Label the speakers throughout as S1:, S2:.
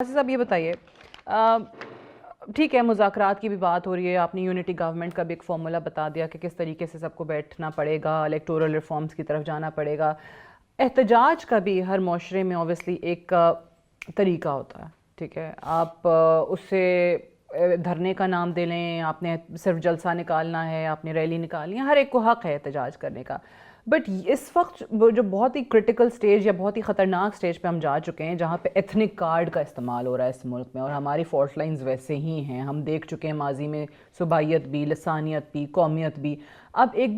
S1: صاحب یہ بتائیے، ٹھیک ہے مذاکرات کی بھی بات ہو رہی ہے، آپ نے یونٹی گورنمنٹ کا بھی ایک فارمولا بتا دیا کہ کس طریقے سے سب کو بیٹھنا پڑے گا، الیکٹورل ریفارمز کی طرف جانا پڑے گا. احتجاج کا بھی ہر معاشرے میں اوبیسلی ایک طریقہ ہوتا ہے، ٹھیک ہے. آپ اس سے دھرنے کا نام دے لیں، آپ نے صرف جلسہ نکالنا ہے، آپ نے ریلی نکالنی ہے، ہر ایک کو حق ہے احتجاج کرنے کا. بٹ اس وقت جو بہت ہی کرٹیکل سٹیج یا بہت ہی خطرناک سٹیج پہ ہم جا چکے ہیں، جہاں پہ ایتھنک کارڈ کا استعمال ہو رہا ہے اس ملک میں، اور ہماری فالٹ لائنز ویسے ہی ہیں. ہم دیکھ چکے ہیں ماضی میں صوبائیت بھی، لسانیت بھی، قومیت بھی. اب ایک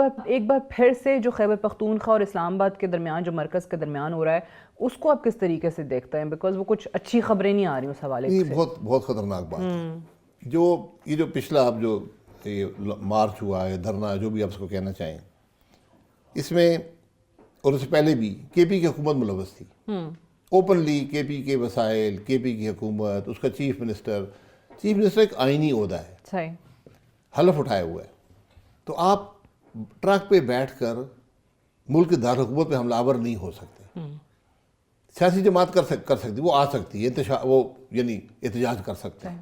S1: بار پھر سے جو خیبر پختونخوا اور اسلام آباد کے درمیان جو مرکز کے درمیان ہو رہا ہے، اس کو آپ کس طریقے سے دیکھتے ہیں؟ بیکاز وہ کچھ اچھی خبریں نہیں آ رہی اس حوالے سے.
S2: بہت خطرناک بات ہے. جو پچھلا اب جو مارچ ہوا ہے، دھرنا، جو بھی آپ اس کو کہنا چاہیں، اس میں اور اس سے پہلے بھی کے پی کی حکومت ملوث تھی. اوپنلی کے پی کے وسائل، کے پی کی حکومت، اس کا چیف منسٹر ایک آئینی عہدہ ہے،
S1: صحیح
S2: حلف اٹھایا ہوا ہے. تو آپ ٹرک پہ بیٹھ کر ملک کے دارالحکومت پہ حملہ آور نہیں ہو سکتے. سیاسی جماعت کر سکتی، وہ آ سکتی ہے، وہ یعنی احتجاج کر سکتے ہیں.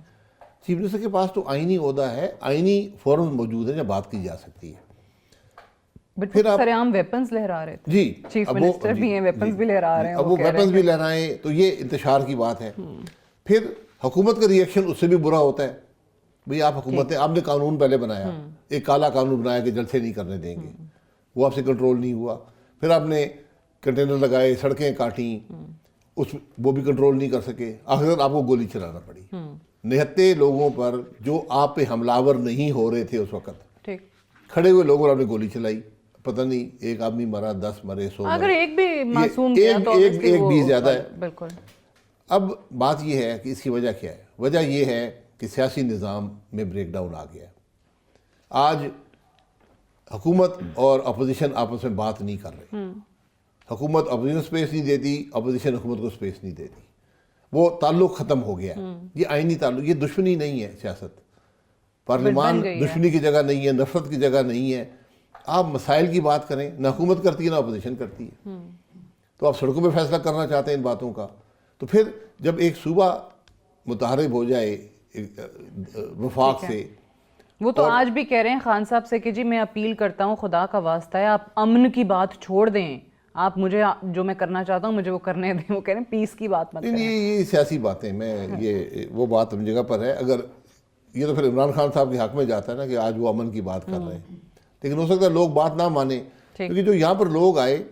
S2: چیف منسٹر کے پاس تو آئینی عہدہ ہے، آئینی فورم موجود ہے جب بات کی جا سکتی ہے.
S1: پھر سر عام ویپنز لہرا رہے تھے.
S2: جی،
S1: چیف منسٹر بھی ہیں، ویپنز بھی لہرا رہے ہیں.
S2: اب وہ ویپنز بھی لہرائیں تو یہ انتشار کی بات ہے. پھر حکومت کا ریئیکشن اس سے بھی برا ہوتا ہے. بھئی آپ حکومت آپ نے قانون پہلے بنایا، ایک کالا قانون بنایا کہ جلسے نہیں کرنے دیں گے، وہ آپ سے کنٹرول نہیں ہوا. پھر آپ نے کنٹینر لگائے، سڑکیں کاٹیں، وہ بھی کنٹرول نہیں کر سکے. آخر آپ کو گولی چلانا پڑی. نہتے لوگوں پر جو آپ پہ حملہ آور نہیں ہو رہے تھے اس وقت، کھڑے ہوئے لوگوں نے آپ نے گولی چلائی. پتہ نہیں ایک آدمی مرا، 10 مرے، 100 مرے،
S1: اگر ایک بھی معصوم گیا تو
S2: ایک بھی زیادہ ہے.
S1: بالکل.
S2: اب بات یہ ہے کہ اس کی وجہ کیا ہے؟ وجہ یہ ہے کہ سیاسی نظام میں بریک ڈاؤن آ گیا ہے. آج حکومت اور اپوزیشن آپس میں بات نہیں کر رہے. حکومت اپوزیشن سپیس نہیں دیتی، اپوزیشن حکومت کو سپیس نہیں دیتی. وہ تعلق ختم ہو گیا ہے. یہ آئینی تعلق، یہ دشمنی نہیں ہے. سیاست، پارلیمان دشمنی کی جگہ نہیں ہے، نفرت کی جگہ نہیں ہے. آپ مسائل کی بات کریں، نہ حکومت کرتی ہے نہ اپوزیشن کرتی ہے. تو آپ سڑکوں پہ فیصلہ کرنا چاہتے ہیں ان باتوں کا. تو پھر جب ایک صوبہ متحرک ہو جائے وفاق سے،
S1: وہ تو آج بھی کہہ رہے ہیں خان صاحب سے کہ جی میں اپیل کرتا ہوں، خدا کا واسطہ ہے آپ امن کی بات چھوڑ دیں، آپ مجھے جو میں کرنا چاہتا ہوں مجھے وہ کرنے دیں. وہ کہہ رہے ہیں پیس کی بات مت کریں.
S2: یہ سیاسی باتیں، وہ بات اپنی جگہ پر ہے. اگر یہ تو پھر عمران خان صاحب کے حق میں جاتا ہے نا کہ آج وہ امن کی بات کر رہے ہیں. لیکن ہو سکتا ہے لوگ بات نہ مانیں، کیونکہ جو یہاں پر لوگ آئے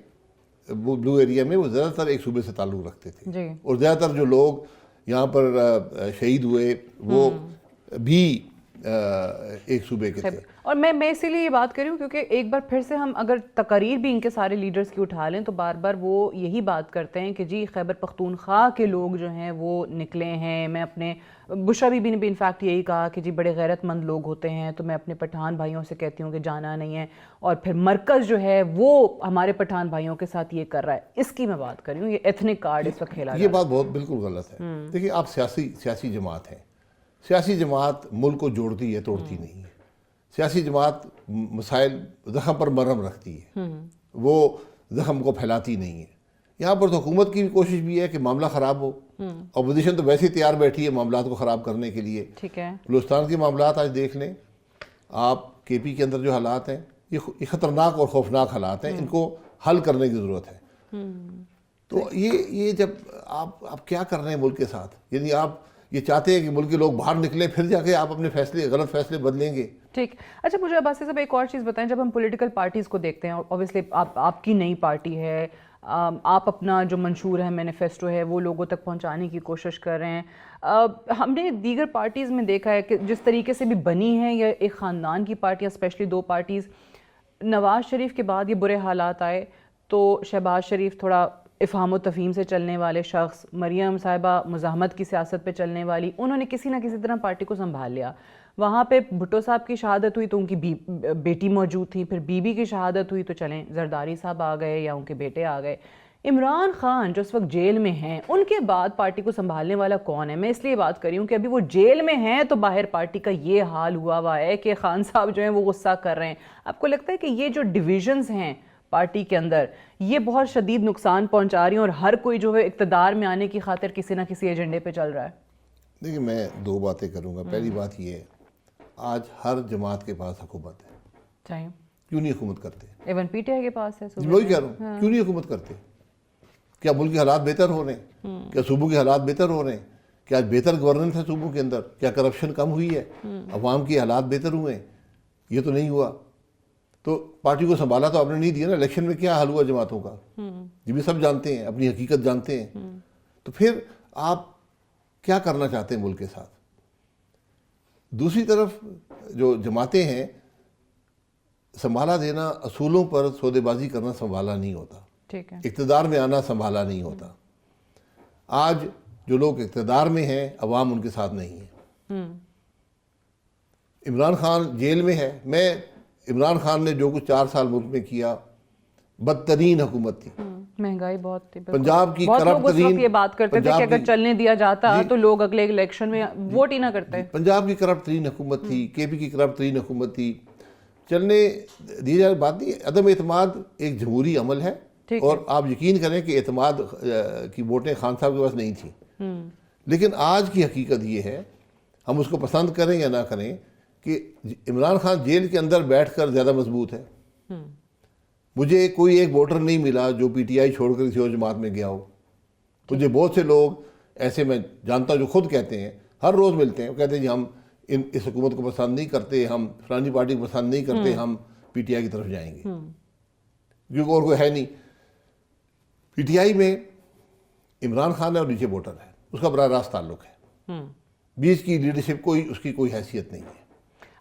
S2: بلو ایریا میں، وہ زیادہ تر ایک صوبے سے تعلق رکھتے تھے. اور زیادہ تر جو لوگ یہاں پر شہید ہوئے وہ بھی ایک صوبے کے تھے.
S1: اور میں اسی لیے یہ بات کر رہی ہوں کیونکہ ایک بار پھر سے ہم اگر تقاریر بھی ان کے سارے لیڈرز کی اٹھا لیں تو بار بار وہ یہی بات کرتے ہیں کہ جی خیبر پختونخوا کے لوگ جو ہیں وہ نکلے ہیں. میں اپنے بشرا بی بی نے بھی انفیکٹ یہی کہا کہ جی بڑے غیرت مند لوگ ہوتے ہیں، تو میں اپنے پٹھان بھائیوں سے کہتی ہوں کہ جانا نہیں ہے. اور پھر مرکز جو ہے وہ ہمارے پٹھان بھائیوں کے ساتھ یہ کر رہا ہے. اس کی میں بات کر رہی ہوں. یہ ایتھنک کارڈ اس وقت کھیلا جا رہا ہے.
S2: یہ بات بہت بالکل غلط ہے. دیکھیے آپ سیاسی جماعت ہیں. سیاسی جماعت ملک کو جوڑتی ہے، توڑتی نہیں ہے. سیاسی جماعت مسائل زخم پر مرہم رکھتی ہے، وہ زخم کو پھیلاتی نہیں ہے. یہاں پر تو حکومت کی بھی کوشش بھی ہے کہ معاملہ خراب ہو. اپوزیشن تو ویسے ہی تیار بیٹھی ہے معاملات کو خراب کرنے کے لیے.
S1: ٹھیک ہے.
S2: بلوچستان کے معاملات آج دیکھ لیں آپ، کے پی کے اندر جو حالات ہیں یہ خطرناک اور خوفناک حالات ہیں. ان کو حل کرنے کی ضرورت ہے. تو یہ جب آپ کیا کر رہے ہیں ملک کے ساتھ؟ یعنی آپ یہ چاہتے ہیں کہ ملک کے لوگ باہر نکلیں، پھر جا کے آپ اپنے غلط فیصلے بدلیں گے.
S1: ٹھیک. اچھا مجھے عباسی صاحب ایک اور چیز بتائیں. جب ہم پولیٹیکل پارٹیز کو دیکھتے ہیں، اوبیسلی آپ کی نئی پارٹی ہے، آپ اپنا جو منشور ہے، مینیفیسٹو ہے، وہ لوگوں تک پہنچانے کی کوشش کر رہے ہیں. ہم نے دیگر پارٹیز میں دیکھا ہے کہ جس طریقے سے بھی بنی ہیں یا ایک خاندان کی پارٹیاں، اسپیشلی 2 پارٹیز، نواز شریف کے بعد یہ برے حالات آئے تو شہباز شریف تھوڑا افہام و تفہیم سے چلنے والے شخص، مریم صاحبہ مزاحمت کی سیاست پہ چلنے والی، انہوں نے کسی نہ کسی طرح پارٹی کو سنبھال لیا. وہاں پہ بھٹو صاحب کی شہادت ہوئی تو ان کی بیٹی موجود تھی، پھر بی بی کی شہادت ہوئی تو چلیں زرداری صاحب آ گئے یا ان کے بیٹے آ گئے. عمران خان جو اس وقت جیل میں ہیں، ان کے بعد پارٹی کو سنبھالنے والا کون ہے؟ میں اس لیے بات کر رہی ہوں کہ ابھی وہ جیل میں ہیں تو باہر پارٹی کا یہ حال ہوا ہے کہ خان صاحب جو ہیں وہ غصہ کر رہے ہیں. آپ کو لگتا ہے کہ یہ جو ڈویژنز ہیں پارٹی کے اندر یہ بہت شدید نقصان پہنچا رہی ہیں اور ہر کوئی جو ہے اقتدار میں آنے کی خاطر کسی نہ کسی ایجنڈے پہ چل رہا ہے؟
S2: دیکھیں میں دو باتیں کروں گا. پہلی بات یہ ہے آج ہر جماعت کے پاس حکومت ہے,
S1: چاہیے
S2: کیوں نہیں حکومت کرتے؟
S1: ایون پی ٹی آئی کے پاس ہے.
S2: وہی کہہ رہا ہوں, کیوں نہیں حکومت کرتے؟ کیا ملک کے حالات بہتر ہو رہے ہیں؟ کیا صوبوں کے حالات بہتر ہو رہے ہیں؟ کیا بہتر گورننس ہے صوبوں کے اندر؟ کیا کرپشن کم ہوئی ہے؟ عوام کے حالات بہتر ہوئے ہیں؟ یہ تو نہیں ہوا. تو پارٹی کو سنبھالا تو آپ نے نہیں دیا نا. الیکشن میں کیا حال ہوا جماعتوں کا یہ بھی سب جانتے ہیں, اپنی حقیقت جانتے ہیں. تو پھر آپ کیا کرنا چاہتے ہیں ملک کے ساتھ؟ دوسری طرف جو جماعتیں ہیں, سنبھالا دینا اصولوں پر سودے بازی کرنا سنبھالا نہیں ہوتا,
S1: ٹھیک ہے,
S2: اقتدار میں آنا سنبھالا نہیں ہوتا. آج جو لوگ اقتدار میں ہیں عوام ان کے ساتھ نہیں ہے. عمران خان جیل میں ہے. میں عمران خان نے جو کچھ 4 سال ملک میں کیا بدترین حکومت تھی.
S1: مہنگائی بہت تھی.
S2: پنجاب کی
S1: بہت لوگ
S2: کرپٹ
S1: اس وقت
S2: ترین,
S1: یہ بات کرتے تھے کہ اگر چلنے دیا جاتا تو لوگ اگلے الیکشن میں ووٹ ہی نہ کرتے.
S2: پنجاب کی کرپٹ ترین حکومت تھی, کے پی کی کرپٹ ترین حکومت تھی. چلنے دی جائے بات نہیں. عدم اعتماد ایک جمہوری عمل ہے, اور آپ یقین کریں کہ اعتماد کی ووٹیں خان صاحب کے پاس نہیں تھیں. لیکن آج کی حقیقت یہ ہے, ہم اس کو پسند کریں یا نہ کریں, کہ عمران خان جیل کے اندر بیٹھ کر زیادہ مضبوط ہے. مجھے کوئی ایک ووٹر نہیں ملا جو پی ٹی آئی چھوڑ کر کسی اور جماعت میں گیا ہو. مجھے بہت سے لوگ ایسے میں جانتا ہوں جو خود کہتے ہیں, ہر روز ملتے ہیں, وہ کہتے ہیں جی ہم اس حکومت کو پسند نہیں کرتے, ہم فلانی پارٹی کو پسند نہیں کرتے, ہم پی ٹی آئی کی طرف جائیں گے, کیونکہ اور کوئی ہے نہیں. پی ٹی آئی میں عمران خان ہے اور نیچے ووٹر ہے, اس کا براہ راست تعلق ہے. بیچ کی لیڈرشپ اس کی کوئی حیثیت نہیں ہے.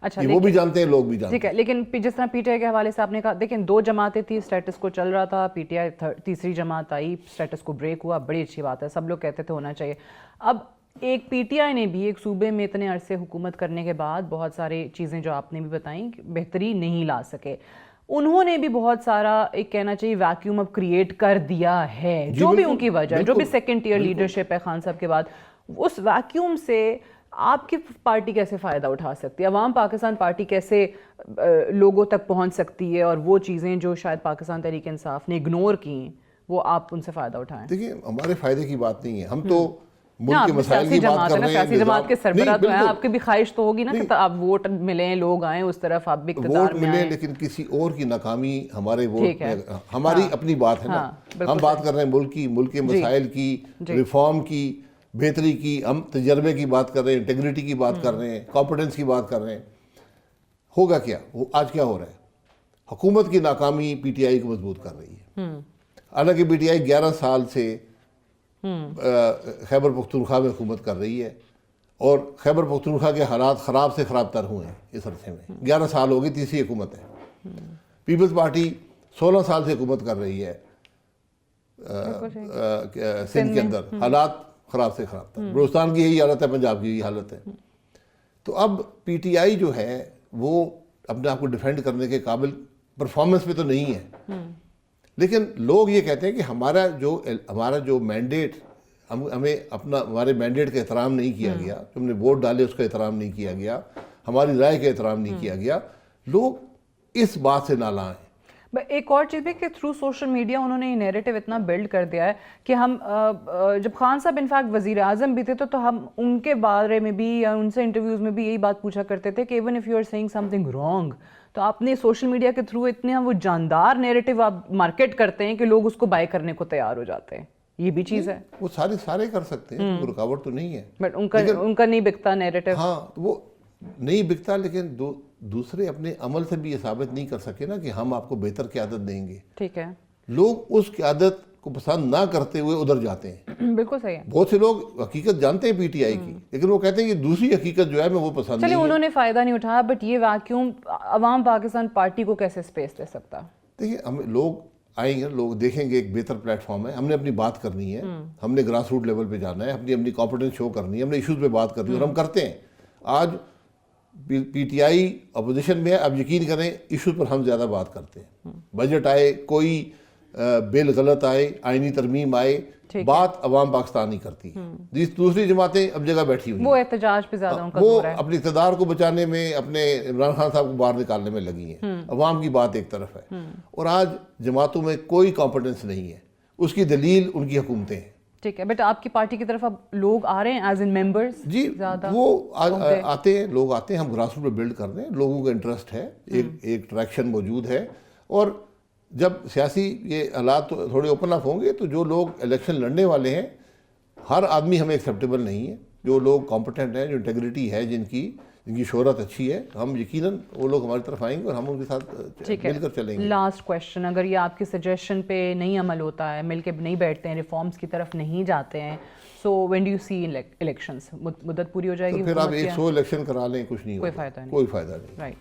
S1: اچھا,
S2: وہ بھی جانتے ہیں, لوگ بھی جانتے ہیں.
S1: ٹھیک ہے, لیکن جس طرح پی ٹی آئی کے حوالے سے آپ نے کہا, دیکھیں 2 جماعتیں تھیں, اسٹیٹس کو چل رہا تھا, پی ٹی آئی تیسری جماعت آئی, اسٹیٹس کو بریک ہوا, بڑی اچھی بات ہے, سب لوگ کہتے تھے ہونا چاہیے. اب ایک پی ٹی آئی نے بھی ایک صوبے میں اتنے عرصے حکومت کرنے کے بعد بہت ساری چیزیں جو آپ نے بھی بتائیں بہتری نہیں لا سکے. انہوں نے بھی بہت سارا ایک کہنا چاہیے ویکیوم اب کریٹ کر دیا ہے, جو بھی ان کی وجہ, جو بھی سیکنڈ ٹیئر لیڈرشپ ہے خان صاحب کے بعد, اس ویکیوم سے آپ کی پارٹی کیسے فائدہ اٹھا سکتی ہے؟ عوام پاکستان پارٹی کیسے لوگوں تک پہنچ سکتی ہے, اور وہ چیزیں جو شاید پاکستان تحریک انصاف نے اگنور کی ہیں وہ آپ ان سے فائدہ اٹھائیں؟
S2: دیکھیں ہمارے فائدے کی بات نہیں ہے, ہم تو ملک کے مسائل کی بات کر رہے ہیں.
S1: سیاسی جماعت کے سربراہ تو ہیں, آپ کی بھی خواہش تو ہوگی نا کہ آپ ووٹ ملیں, لوگ آئیں اس طرف, آپ بھی اقتدار میں
S2: ملیں, لیکن کسی اور کی ناکامی ہمارے ووٹ میں, ہماری اپنی بات ہے نا. ہم بات کر رہے ہیں ملک کی, ملک کے مسائل کی, ریفارم کی, بہتری کی, ہم تجربے کی بات کر رہے ہیں, انٹیگریٹی کی بات کر رہے ہیں, کمپیٹنس کی بات کر رہے ہیں. ہوگا کیا؟ آج کیا ہو رہا ہے؟ حکومت کی ناکامی پی ٹی آئی کو مضبوط کر رہی ہے. حالانکہ پی ٹی آئی 11 سال سے خیبر پختونخوا میں حکومت کر رہی ہے, اور خیبر پختونخوا کے حالات خراب سے خراب تر ہوئے ہیں اس عرصے میں. 11 سال ہو گئی, تیسری حکومت ہے. پیپلز پارٹی 16 سال سے حکومت کر رہی ہے سندھ کے اندر, حالات خراب سے خراب تر. بلوچستان کی یہی حالت ہے, پنجاب کی یہی حالت ہے. تو اب پی ٹی آئی جو ہے وہ اپنے آپ کو ڈیفینڈ کرنے کے قابل پرفارمنس پہ تو نہیں ہے, لیکن لوگ یہ کہتے ہیں کہ ہمارا جو مینڈیٹ, ہمیں ہمارے مینڈیٹ کا احترام نہیں کیا گیا, جو ہم نے ووٹ ڈالے اس کا احترام نہیں کیا گیا, ہماری رائے کا احترام نہیں کیا گیا. لوگ اس بات سے نالاں ہیں.
S1: ایک اور چیز بھی کہ تھرو سوشل میڈیا انہوں نے یہ نیریٹو اتنا بلڈ کر دیا ہے کہ ہم جب خان صاحب انفیکٹ وزیر اعظم بھی تھے تو ہم ان کے بارے میں بھی یا ان سے انٹرویوز میں بھی یہی بات پوچھا کرتے تھے کہ even if you are seeing something wrong, تو آپ نے سوشل میڈیا کے تھرو اتنے وہ جاندار نیریٹو آپ مارکیٹ کرتے ہیں کہ لوگ اس کو بائی کرنے کو تیار ہو جاتے ہیں. یہ بھی چیز ہے,
S2: وہ سارے کر سکتے ہیں, کوئی رکاوٹ تو نہیں ہے,
S1: بٹ ان کا نہیں بکتا نیریٹو.
S2: ہاں وہ نہیں بکتا, لیکن دوسرے اپنے عمل سے بھی یہ ثابت نہیں کر سکے نا کہ ہم آپ کو بہتر قیادت دیں گے.
S1: ٹھیک ہے,
S2: لوگ اس قیادت کو پسند نہ کرتے ہوئے ادھر جاتے ہیں.
S1: بالکل صحیح ہے.
S2: بہت سے لوگ حقیقت جانتے ہیں پی ٹی آئی کی, لیکن وہ کہتے ہیں کہ دوسری حقیقت جو ہے میں وہ پسند نہیں.
S1: چلیے انہوں نے فائدہ نہیں اٹھایا, بٹ یہ ویکیوم عوام پاکستان پارٹی کو کیسے سپیس دے سکتا؟
S2: دیکھیں ہم لوگ آئیں گے, لوگ دیکھیں گے ایک بہتر پلیٹ فارم ہے, ہم نے اپنی بات کرنی ہے, ہم نے گراس روٹ لیول پہ جانا ہے, اپنی کمپیٹنس شو کرنی ہے, ہم نے ایشوز پہ بات کرنی ہے, اور ہم کرتے ہیں. آج پی ٹی آئی اپوزیشن میں ہے, اب یقین کریں ایشوز پر ہم زیادہ بات کرتے ہیں. بجٹ آئے, کوئی بل غلط آئے, آئینی ترمیم آئے, بات عوام پاکستان نہیں کرتی. دوسری جماعتیں اب جگہ بیٹھی ہوئی ہیں,
S1: وہ احتجاج پہ زیادہ ان کا
S2: وہ
S1: زور ہے.
S2: اپنے اقتدار کو بچانے میں, اپنے عمران خان صاحب کو باہر نکالنے میں لگی ہیں. عوام کی بات ایک طرف ہے, اور آج جماعتوں میں کوئی کمپٹنس نہیں ہے. اس کی دلیل ان کی حکومتیں ہیں.
S1: ٹھیک ہے, بٹ آپ کی پارٹی کی طرف اب لوگ آ رہے ہیں ایز ان ممبرز؟
S2: جی وہ آتے ہیں, لوگ آتے ہیں, ہم گراس روٹ پہ بلڈ کر رہے ہیں, لوگوں کا انٹرسٹ ہے, ایک ٹریکشن موجود ہے. اور جب سیاسی یہ حالات تھوڑے اوپن اپ ہوں گے تو جو لوگ الیکشن لڑنے والے ہیں, ہر آدمی ہمیں ایکسیپٹیبل نہیں ہے. جو لوگ کمپٹنٹ ہیں, جو انٹیگریٹی ہے, جن کی شہرت اچھی ہے, ہم یقیناً وہ لوگ ہماری طرف آئیں گے اور ہم ان کے ساتھ مل کر چلیں گے.
S1: لاسٹ کویشچن, اگر یہ آپ کی سجیشن پہ نہیں عمل ہوتا ہے, مل کے نہیں بیٹھتے ہیں, ریفارمز کی طرف نہیں جاتے ہیں, so when do you see elections, مدت پوری ہو جائے گی,
S2: پھر آپ 100 الیکشن کرا لیں, کچھ نہیں ہوگا, کوئی فائدہ نہیں.
S1: رائٹ.